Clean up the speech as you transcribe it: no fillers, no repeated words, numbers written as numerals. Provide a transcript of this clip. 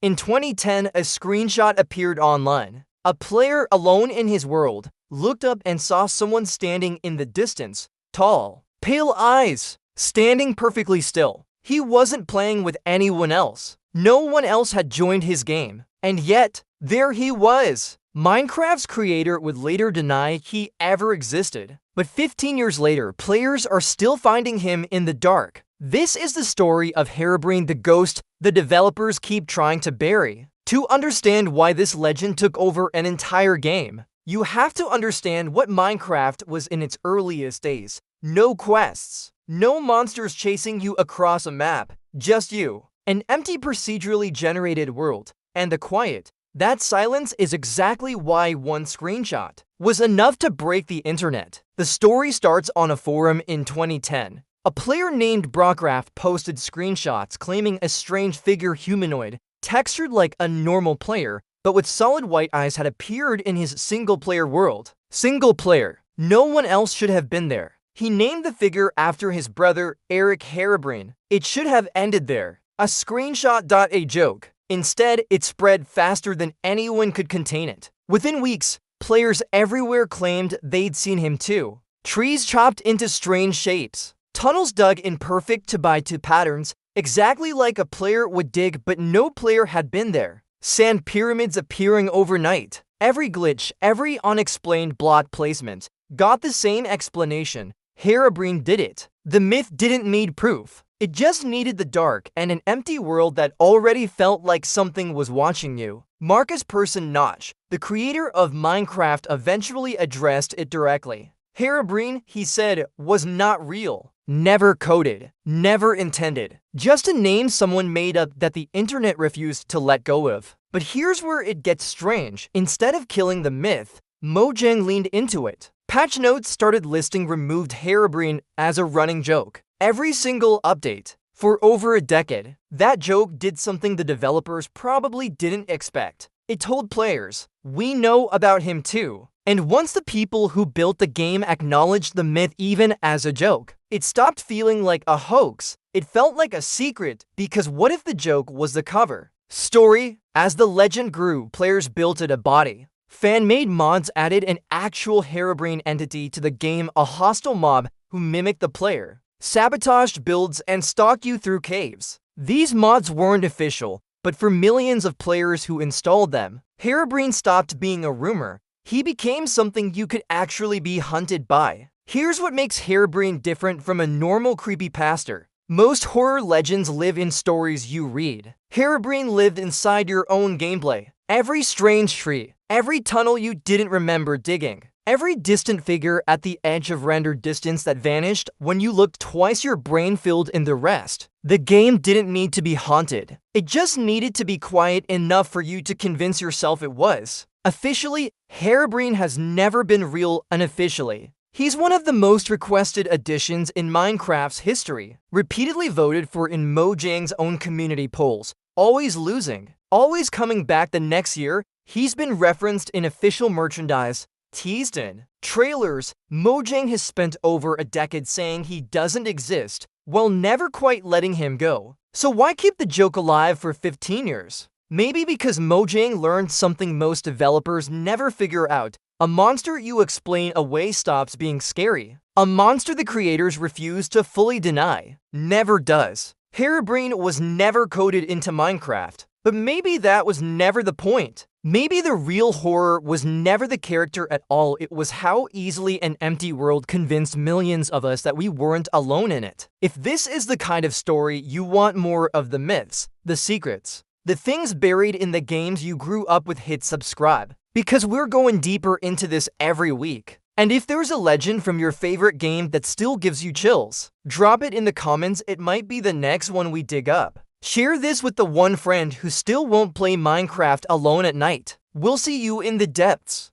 In 2010, a screenshot appeared online. A player alone in his world looked up and saw someone standing in the distance, tall, pale eyes, standing perfectly still. He wasn't playing with anyone else. No one else had joined his game. And yet, there he was. Minecraft's creator would later deny he ever existed. But 15 years later, players are still finding him in the dark. This is the story of Herobrine the ghost the developers keep trying to bury. To understand why this legend took over an entire game, you have to understand what Minecraft was in its earliest days. No quests, no monsters chasing you across a map, just you, an empty procedurally generated world, and the quiet. That silence is exactly why one screenshot was enough to break the internet. The story starts on a forum in 2010. A player named Brockraft posted screenshots claiming a strange figure humanoid, textured like a normal player, but with solid white eyes had appeared in his single-player world. Single player. No one else should have been there. He named the figure after his brother, Eric Herobrine. It should have ended there. A screenshot. A joke. Instead, it spread faster than anyone could contain it. Within weeks, players everywhere claimed they'd seen him too. Trees chopped into strange shapes. Tunnels dug in perfect 2x2 patterns, exactly like a player would dig, but no player had been there. Sand pyramids appearing overnight. Every glitch, every unexplained block placement got the same explanation. Herobrine did it. The myth didn't need proof. It just needed the dark and an empty world that already felt like something was watching you. Marcus Persson Notch, the creator of Minecraft, eventually addressed it directly. Herobrine, he said, was not real. Never coded. Never intended. Just a name someone made up that the internet refused to let go of. But here's where it gets strange. Instead of killing the myth, Mojang leaned into it. Patch notes started listing removed Herobrine as a running joke. Every single update. For over a decade, that joke did something the developers probably didn't expect. It told players, we know about him too. And once the people who built the game acknowledged the myth even as a joke, it stopped feeling like a hoax. It felt like a secret, because what if the joke was the cover? Story. As the legend grew, players built it a body. Fan-made mods added an actual Herobrine entity to the game, a hostile mob who mimicked the player, sabotaged builds, and stalked you through caves. These mods weren't official, but for millions of players who installed them, Herobrine stopped being a rumor. He became something you could actually be hunted by. Here's what makes Herobrine different from a normal creepypasta. Most horror legends live in stories you read. Herobrine lived inside your own gameplay. Every strange tree, every tunnel you didn't remember digging, every distant figure at the edge of rendered distance that vanished when you looked twice, your brain filled in the rest. The game didn't need to be haunted. It just needed to be quiet enough for you to convince yourself it was. Officially, Herobrine has never been real. Unofficially, he's one of the most requested additions in Minecraft's history, repeatedly voted for in Mojang's own community polls, always losing, always coming back the next year. He's been referenced in official merchandise, teased in trailers. Mojang has spent over a decade saying he doesn't exist, while never quite letting him go. So why keep the joke alive for 15 years? Maybe because Mojang learned something most developers never figure out. A monster you explain away stops being scary. A monster the creators refuse to fully deny. Never does. Herobrine was never coded into Minecraft. But maybe that was never the point. Maybe the real horror was never the character at all. It was how easily an empty world convinced millions of us that we weren't alone in it. If this is the kind of story you want more of, the myths, the secrets, the things buried in the games you grew up with, hit subscribe, because we're going deeper into this every week. And if there's a legend from your favorite game that still gives you chills, drop it in the comments. It might be the next one we dig up. Share this with the one friend who still won't play Minecraft alone at night. We'll see you in the depths.